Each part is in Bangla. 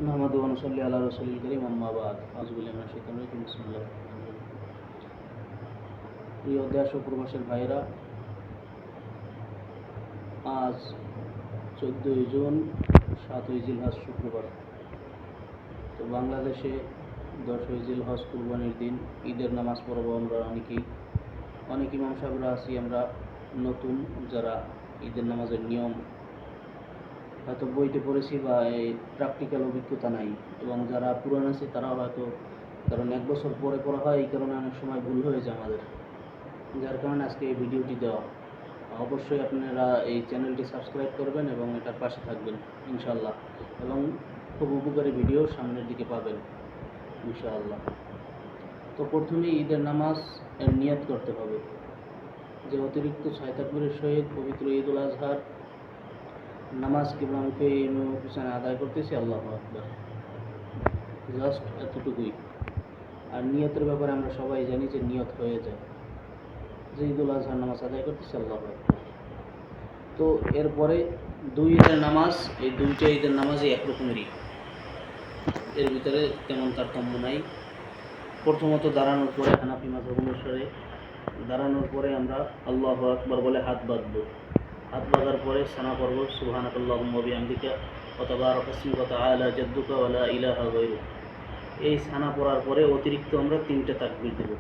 নাহমাদু ওয়া নুসাল্লি আলা রাসূলিল কারীম আম্মা বাদ আউযু বিল্লাহি মিনাশ শাইতানির রাজিম বিসমিল্লাহির রহমানির রহিম। প্রিয় দেশ ও প্রবাসের ভাইরা, আজ 14ই জুন 7ই জিলহজ শুক্রবার। তো বাংলাদেশে 10ই জিলহজ কুরবানির দিন ঈদের নামাজ পড়ব আমরা অনেক ইমাম সাহেবরা আছি আমরা নতুন, যারা ঈদের নামাজের নিয়ম হয়তো বইতে পড়েছি বা এই প্র্যাকটিক্যাল অভিজ্ঞতা নাই, এবং যারা পুরান আছে তারাও হয়তো, কারণ 1 বছর পরে পড়া হয়, এই কারণে অনেক সময় ভুল হয়ে যায় আমাদের, যার কারণে আজকে এই ভিডিওটি দেওয়া। অবশ্যই আপনারা এই চ্যানেলটি সাবস্ক্রাইব করবেন এবং এটার পাশে থাকবেন ইনশাআল্লাহ, এবং খুব উপকারী ভিডিও সামনের দিকে পাবেন ইনশাআল্লাহ। তো প্রথমেই ঈদের নামাজ এর নিয়ত করতে হবে, যে অতিরিক্ত 6 তাকবীরের সহিত পবিত্র ঈদুল আজহার নামাজ কিবলামুখে পিছনে আদায় করতেছি, আল্লাহু আকবার, জাস্ট এতটুকুই। আর নিয়তের ব্যাপারে আমরা সবাই জানি যে নিয়ত হয়ে যায় যে ঈদুল আজহার নামাজ আদায় করতেছি, আল্লাহু আকবার। তো এরপরে 2 ঈদের নামাজ, এই 2টা ঈদের নামাজই একরকমেরই, এর ভিতরে তেমন তারতম্য নাই। প্রথমত দাঁড়ানোর পরে হানাফি মাযহাব অনুসারে দাঁড়ানোর পরে আমরা আল্লাহু আকবার বলে হাত বাঁধবো। হাত বাঁধার পরে সানা পড়ব সুবহানাকাল্লাহুম্মা ওয়া বিহামদিকা ওয়া তাবারাকা ইসমুকা ওয়া তাআলা জাদ্দুকা ওয়া লা ইলাহা গায়রুক। এই সানা পড়ার পরে অতিরিক্ত আমরা 3টে তাকবীর দেব।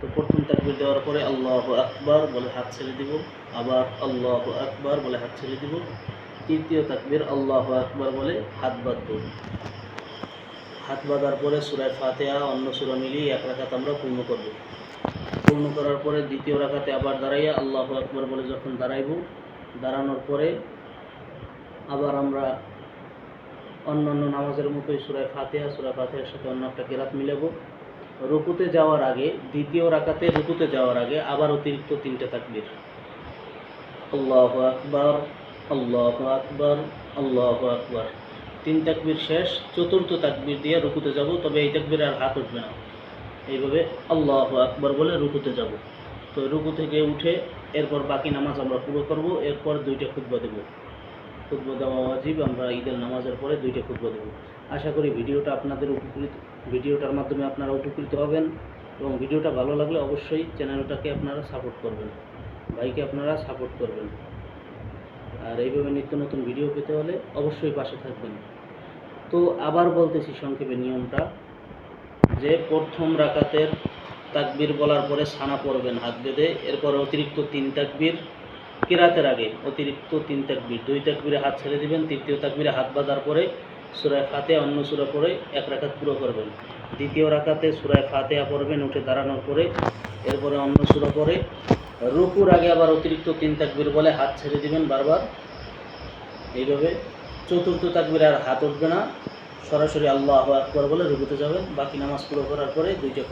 তো প্রথম তাকবীর দেওয়ার পরে আল্লাহু আকবার বলে হাত ছেড়ে দিব, আবার আল্লাহু আকবার বলে হাত ছেড়ে দিব, তৃতীয় তাকবীর আল্লাহু আকবার বলে হাত বাঁধব। হাত বাঁধার পরে সূরা ফাতিহা অন্য সূরা মিলিয়ে 1 রাকাত আমরা পূর্ণ করব। পূর্ণ করার পরে দ্বিতীয় রাকাতে আবার দাঁড়াইয়া আল্লাহু আকবার বলে যখন দাঁড়াইব, দাঁড়ানোর পরে আবার আমরা অন্যান্য নামাজের মতোই সূরা ফাতিহার সাথে অন্য একটা কিরাত মিলাবো। রুকুতে যাওয়ার আগে, দ্বিতীয় রাকাতে রুকুতে যাওয়ার আগে আবার অতিরিক্ত 3টে তাকবীর, আল্লাহু আকবার, আল্লাহু আকবার, আল্লাহু আকবার। 3 তাকবীর শেষ, চতুর্থ তাকবীর দিয়ে রুকুতে যাব, তবে এই তাকবীরে আর হাত উঠবে না। এইভাবে আল্লাহু আকবার বলে রুকুতে যাব। তো রুকু থেকে উঠে এরপর বাকি নামাজ আমরা পুরো করব। এরপর 2টা খুতবা দেব। খুতবা দেওয়া ওয়াজিব, আমরা ঈদের নামাজের পরে 2টা খুতবা দেব। আশা করি ভিডিওটার মাধ্যমে আপনারা উপকৃত হবেন, এবং ভিডিওটা ভালো লাগলে অবশ্যই চ্যানেলটাকে আপনারা সাপোর্ট করবেন, ভাইকে আপনারা সাপোর্ট করবেন। আর এইভাবে নিত্য নতুন ভিডিও পেতে হলে অবশ্যই পাশে থাকবেন। তো আবার বলতেছি সংক্ষেপে নিয়মটা, যে প্রথম রাকাতের তাকবীর বলার পরে সানা পড়বেন হাত বেঁধে, এরপর অতিরিক্ত 3 তাকবীর, কিরাতের আগে অতিরিক্ত 3 তাকবীর, 2 তাকবীরে হাত ছেড়ে দিবেন, তৃতীয় তাকবীরে হাত বাঁধার পরে সূরা ফাতিহা অন্য সূরা পড়ে 1 রাকাত পুরো করবেন। দ্বিতীয় রাকাতে সূরা ফাতিহা পড়বেন উঠে দাঁড়ানোর পরে, এরপরে অন্য সূরা পড়ে রুকুর আগে আবার অতিরিক্ত 3 তাকবীর বলে হাত ছেড়ে দিবেন বারবার। এইভাবে চতুর্থ তাকবীরে আর হাত উঠবে না, সরাসরি আল্লাহু আকবার বলে রুকুতে যাবেন। বাকি নামাজ পুরো করার পরে 2টা